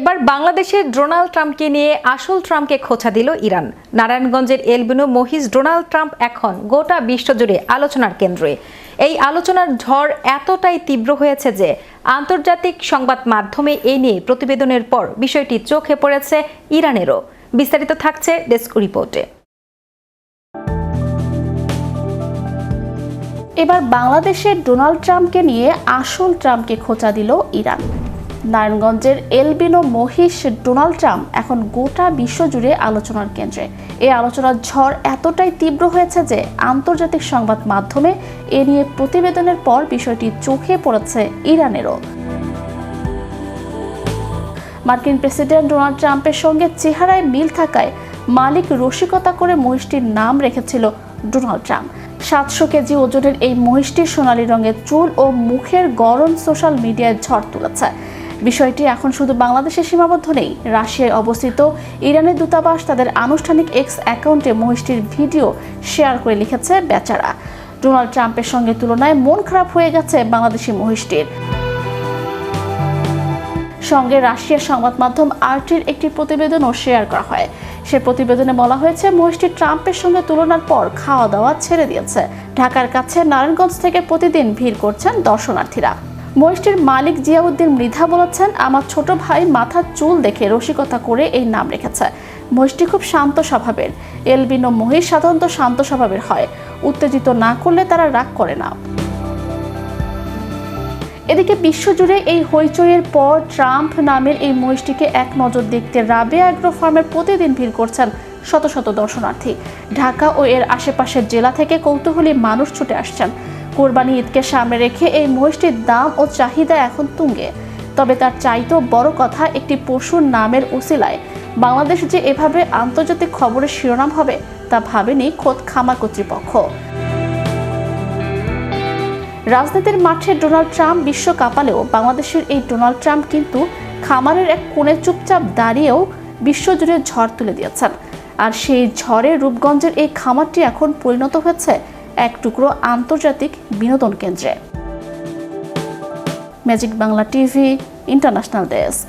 এবার বাংলাদেশে ডোনাল্ড ট্রাম্পকে নিয়ে আসল ট্রাম্পকে খোঁচা দিল ইরান। নারায়ণগঞ্জের এলবিনো মহিষ ডোনাল্ড ট্রাম্প এখন গোটা বিশ্বজুড়ে আলোচনার কেন্দ্রে। এই আলোচনার ঝড় এতটাই তীব্র হয়েছে যে আন্তর্জাতিক সংবাদ মাধ্যমে এ নিয়ে প্রতিবেদনের পর বিষয়টি চোখে পড়েছে ইরানেরও। বিস্তারিত থাকছে ডেস্ক রিপোর্টে। এবার বাংলাদেশের ডোনাল্ড ট্রাম্পকে নিয়ে আসল ট্রাম্পকে খোঁচা দিল ইরান। নারায়ণগঞ্জের এলবিনো মহিষ ডোনাল্ড ট্রাম্প এখন গোটা বিশ্বজুড়ে আলোচনার কেন্দ্রে। এই আলোচনার ঝড় এতটাই তীব্র হয়েছে যে আন্তর্জাতিক সংবাদ মাধ্যমে এ নিয়ে প্রতিবেদনের পর বিষয়টি চোখে পড়েছে ইরানেরও। মার্কিন প্রেসিডেন্ট ডোনাল্ড ট্রাম্পের সঙ্গে চেহারায় মিল থাকায় মালিক রসিকতা করে মহিষটির নাম রেখেছিল ডোনাল্ড ট্রাম্প। 700 কেজি ওজনের এই মহিষটির সোনালী রঙের চুল ও মুখের গড়ন সোশ্যাল মিডিয়ায় ঝড় তুলেছে। বিষয়টি এখন শুধু বাংলাদেশে সীমাবদ্ধ নেই। রাশিয়ায় অবস্থিত ইরানের দূতাবাস তাদের আনুষ্ঠানিক এক্স অ্যাকাউন্টে মহিষটির ভিডিও শেয়ার করে লিখেছে, বেচারা, ডোনাল্ড ট্রাম্পের সঙ্গে তুলনায় মন খারাপ হয়ে গেছে বাংলাদেশি মহিষটির। সঙ্গে রাশিয়ার সংবাদ মাধ্যম আরটির একটি প্রতিবেদনও শেয়ার করা হয়। সে প্রতিবেদনে বলা হয়েছে, মহিষটি ট্রাম্পের সঙ্গে তুলনার পর খাওয়া দাওয়া ছেড়ে দিয়েছে। ঢাকার কাছে নারায়ণগঞ্জ থেকে প্রতিদিন ভিড় করছেন দর্শনার্থীরা। মহিষটির মালিক জিয়াউদ্দিন মৃধা বলেছেন, আমার ছোট ভাই মাথার চুল দেখে রসিকতা করে এই নাম রেখেছে। মহিষটি খুব শান্ত স্বভাবের। এলবিনো মহিষ সাধারণত শান্ত স্বভাবের হয়, উত্তেজিত না করলে তারা রাগ করে না। এদিকে বিশ্বজুড়ে এই হইচইয়ের পর ট্রাম্প নামের এই মহিষটিকে এক নজর দেখতে রাবেয়া এগ্রো ফার্মে প্রতিদিন ভিড় করছেন শত শত দর্শনার্থী। ঢাকা ও এর আশেপাশের জেলা থেকে কৌতূহলী মানুষ ছুটে আসছেন। কোরবানি ঈদকে সামনে রেখে এই মহিষটির দাম ও চাহিদা এখন তুঙ্গে। তবে তার চাইতেও বড় কথা, একটি পশুর নামের উসিলায় বাংলাদেশ যে এভাবে আন্তর্জাতিক খবরের শিরোনাম হবে তা ভাবেনি খোদ খামার কর্তৃপক্ষ। রাজনীতির মাঠে ডোনাল্ড ট্রাম্প বিশ্ব কাঁপালেও বাংলাদেশের এই ডোনাল্ড ট্রাম্প কিন্তু খামারের এক কোণে চুপচাপ দাঁড়িয়েও বিশ্বজুড়ে ঝড় তুলে দিয়েছেন। আর সেই ঝড়ে রূপগঞ্জের এই খামারটি এখন পরিণত হয়েছে এক টুকরো আন্তর্জাতিক বিনোদন কেন্দ্রে। Magic Bangla TV, international desk.